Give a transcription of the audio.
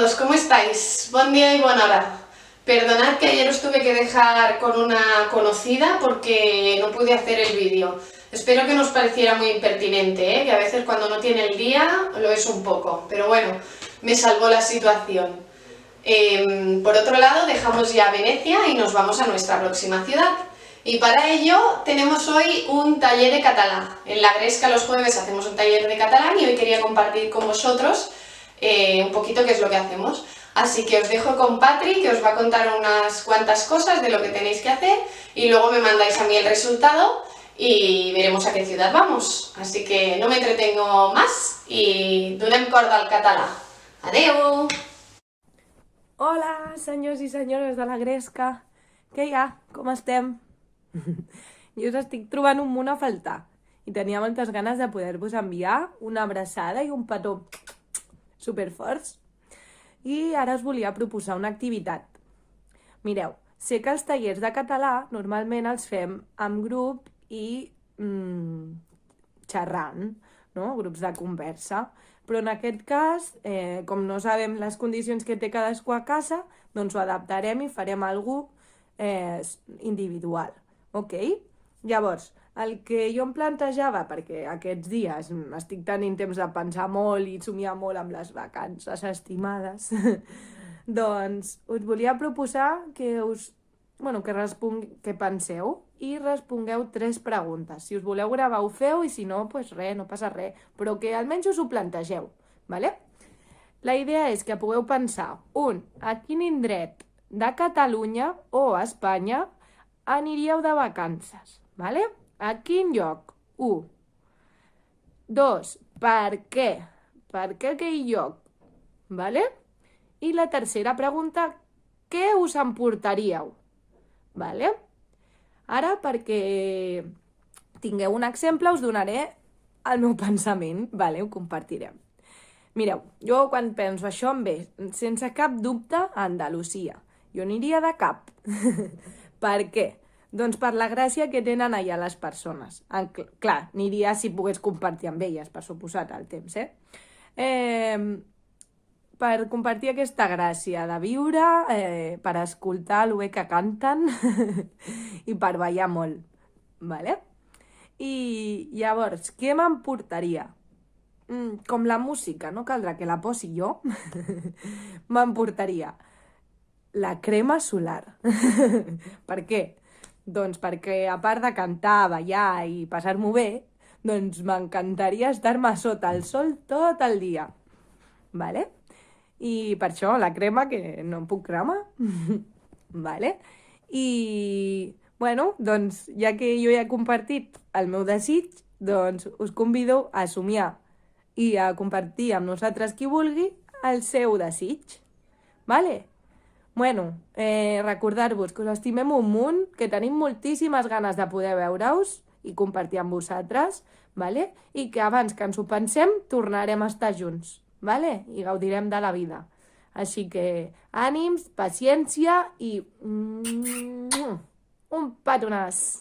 todos, ¿cómo estáis? Buen día y buena hora. Perdonad que ayer os tuve que dejar con una conocida porque no pude hacer el vídeo. Espero que no os pareciera muy impertinente, que a veces cuando no tiene el día lo es un poco, pero bueno, me salvó la situación. Por otro lado, dejamos ya Venecia y nos vamos a nuestra próxima ciudad. Y para ello tenemos hoy un taller de catalán. En La Gresca los jueves hacemos un taller de catalán y hoy quería compartir con vosotros un poquito qué es lo que hacemos. Así que os dejo con Patri, que os va a contar unas cuantas cosas de lo que tenéis que hacer y luego me mandáis a mí el resultado y veremos a qué ciudad vamos. Así que no me entretengo más i donem corda al català. Adeu! Hola, senyors i senyores de La Gresca. Què hi ha? Com estem? Jo us estic trobant un munt a faltar i tenia moltes ganes de poder-vos enviar una abraçada i un petó superforts. I ara us volia proposar una activitat. Mireu, sé que els tallers de català normalment els fem amb grup i xerrant, no? Grups de conversa. Però en aquest cas, com no sabem les condicions que té cadascú a casa, doncs ho adaptarem i farem algú individual, ok? Llavors, el que jo em plantejava, perquè aquests dies estic tenint temps de pensar molt i somiar molt amb les vacances estimades, doncs us volia proposar que que penseu i respongueu 3 preguntes. Si us voleu gravar ho feu i si no, doncs res, no passa res, però que almenys us ho plantegeu, ¿vale? La idea és que pugueu pensar, a quin indret de Catalunya o a Espanya aniríeu de vacances, ¿vale? A quin lloc? 1. 2. Per què? Per què aquell lloc? ¿Vale? I la tercera pregunta, què us emportaríeu? ¿Vale? Ara, perquè tingueu un exemple, us donaré el meu pensament, ¿vale? Ho compartirem. Mireu, jo quan penso això em ve, sense cap dubte, a Andalusia. Jo aniria de cap. Per què? Doncs per la gràcia que tenen allà les persones. Clar, aniria si pogués compartir amb elles, per suposat, el temps, per compartir aquesta gràcia de viure, per escoltar el bé que canten i per ballar molt, ¿vale? I llavors, què m'emportaria? Com la música, no caldrà que la posi jo, m'emportaria la crema solar. Per què? Doncs perquè, a part de cantar, ballar i passar-m'ho bé, doncs m'encantaria estar-me sota el sol tot el dia. ¿Vale? I per això la crema, que no em puc cremar. ¿Vale? I, bueno, doncs, ja que jo ja he compartit el meu desig, doncs us convido a somiar i a compartir amb nosaltres qui vulgui el seu desig. ¿Vale? Bueno, recordar-vos que us estimem un munt, que tenim moltíssimes ganes de poder veure-us i compartir amb vosaltres, ¿vale? I que abans que ens ho pensem tornarem a estar junts, ¿vale? I gaudirem de la vida. Així que ànims, paciència i un petonàs.